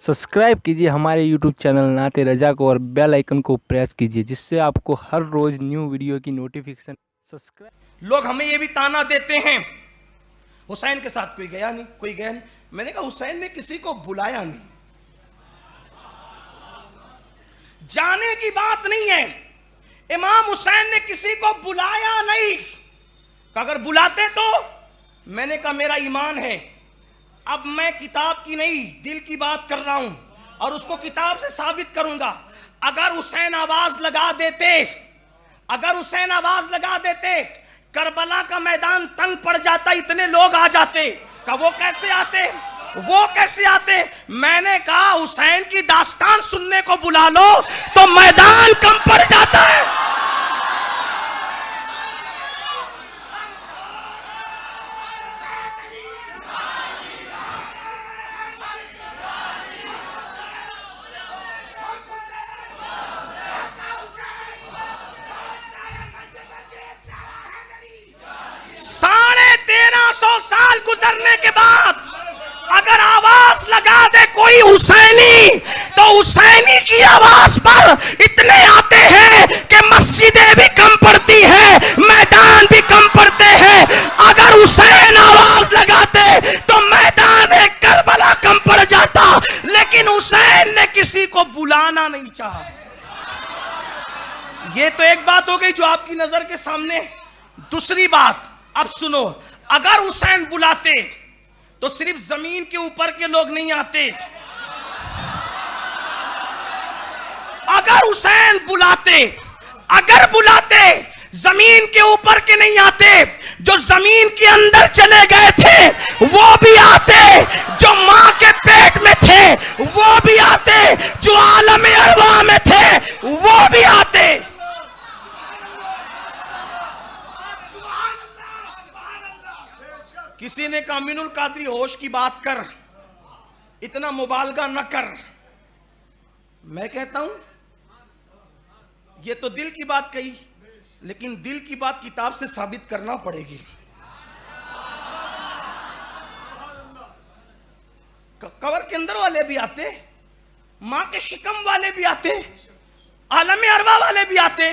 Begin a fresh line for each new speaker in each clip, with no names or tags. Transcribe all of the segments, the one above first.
Subscribe कीजिए हमारे YouTube channel नाते रजा को और बेल आइकन को प्रेस कीजिए, जिससे आपको हर रोज न्यू वीडियो की नोटिफिकेशन। सब्सक्राइब।
लोग हमें ये भी ताना देते हैं, हुसैन के साथ कोई गया नहीं, कोई गया नहीं। मैंने कहा हुसैन ने किसी को बुलाया नहीं, जाने की बात नहीं है। इमाम हुसैन ने किसी को बुलाया नहीं। अगर बुलाते तो मैंने कहा मेरा ईमान है, अब मैं किताब की नहीं दिल की बात कर रहा हूं और उसको किताब से साबित करूंगा। अगर हुसैन आवाज लगा देते, अगर हुसैन आवाज लगा देते, करबला का मैदान तंग पड़ जाता, इतने लोग आ जाते। का वो कैसे आते, वो कैसे आते? मैंने कहा हुसैन की दास्तान सुनने को बुला लो तो मैदान कम पड़ जाता है। साढ़े 1300 साल गुजरने के बाद अगर आवाज लगा दे कोई हुसैनी, तो हुसैनी की आवाज पर इतने आते हैं कि मस्जिदें भी कम पड़ती हैं, मैदान भी कम पड़ते हैं। अगर हुसैन आवाज लगाते तो मैदान करबला कम पड़ जाता, लेकिन हुसैन ने किसी को बुलाना नहीं चाहा। ये तो एक बात हो गई जो आपकी नजर के सामने। दूसरी बात अब सुनो, अगर हुसैन बुलाते तो सिर्फ जमीन के ऊपर के लोग नहीं आते। अगर हुसैन बुलाते, अगर बुलाते, जमीन के ऊपर के नहीं आते, जो जमीन के अंदर चले गए थे वो भी आते, जो मां के पेट में थे वो भी आते, जो आलम अरवा में थे वो भी आते। किसी ने कहा अमीनुल कादरी होश की बात कर, इतना मुबालगा न कर। मैं कहता हूं ये तो दिल की बात कही, लेकिन दिल की बात किताब से साबित करना पड़ेगी। कवर के अंदर वाले भी आते, मां के शिकम वाले भी आते, आलम अरवा वाले भी आते।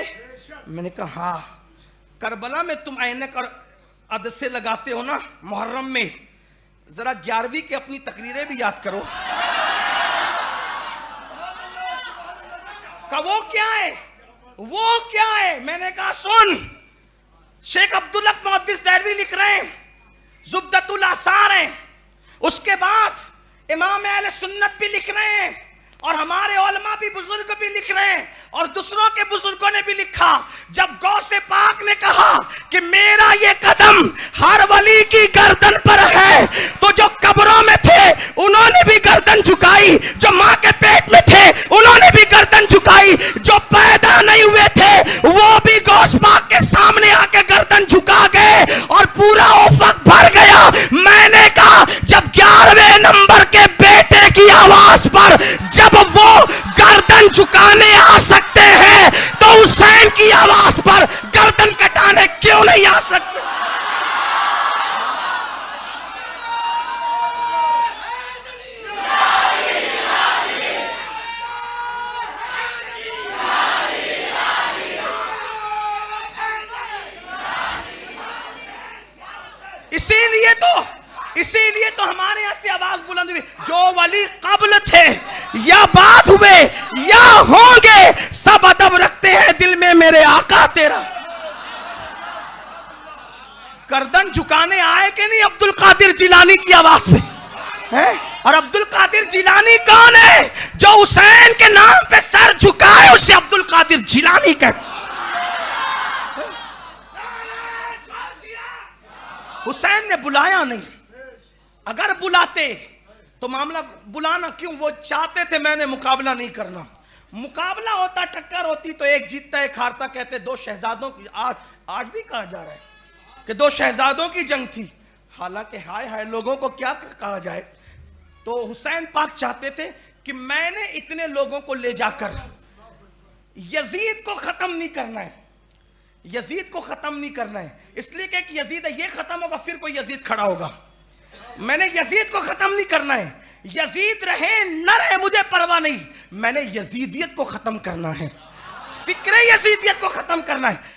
मैंने कहा हाँ, करबला में तुम ऐनक और अदसे लगाते हो ना मुहर्रम में, जरा 11वीं की अपनी तकरीरें भी याद करो। का वो क्या है, वो क्या है? मैंने कहा सुन, शेख अब्दुल हक मुहद्दिस देहलवी लिख रहे हैं, जुब्दतुल आसार है, उसके बाद इमाम अहले सुन्नत भी लिख रहे हैं, और हमारे उलमा भी, बुजुर्ग भी लिख रहे हैं, और दूसरों के बुजुर्गों ने भी लिखा। जब गौसे पाक ने कहा कि मेरा ये कदम हर वली की गर्दन पर है, तो जो कब्रों में थे उन्होंने भी गर्दन झुकाई, जो मां के पेट में थे उन्होंने भी गर्दन झुकाई, जो पैदा नहीं हुए थे वो भी गौस पाक के सामने आके गर्दन झुका गए और पूरा उफक भर गया। मैंने कहा जब 11वें नंबर के बेटे की आवाज पर जब वो गर्दन झुकाने आ सकते हैं, तो हुसैन की आवाज पर गर्दन कटाने क्यों नहीं आ सकते? इसीलिए तो हमारे यहां से आवाज बुलंद हुई, जो वली कब्ल थे या बाद हुए या होंगे, सब अदब रखते हैं दिल में मेरे आका तेरा। गर्दन झुकाने आए कि नहीं अब्दुल कादिर जिलानी की आवाज पे है? और अब्दुल कादिर जिलानी कौन है? जो हुसैन के नाम पे सर झुकाए उसे अब्दुल कादिर जिलानी कहते। हुसैन ने बुलाया नहीं। अगर बुलाते तो मामला, बुलाना क्यों? वो चाहते थे मैंने मुकाबला नहीं करना। मुकाबला होता, टक्कर होती तो एक जीतता एक हारता। कहते दो शहजादों की, आज भी कहा जा रहा है कि दो शहजादों की जंग थी। हालांकि हाय हाय लोगों को क्या कहा जाए। तो हुसैन पाक चाहते थे कि मैंने इतने लोगों को ले जाकर यजीद को खत्म नहीं करना है, यजीद को खत्म नहीं करना है। इसलिए कि यजीद ये खत्म होगा फिर कोई यजीद खड़ा होगा। मैंने यजीद को खत्म नहीं करना है, यजीद रहे न रहे मुझे परवाह नहीं, मैंने यजीदियत को खत्म करना है, फिक्र यजीदियत को खत्म करना है।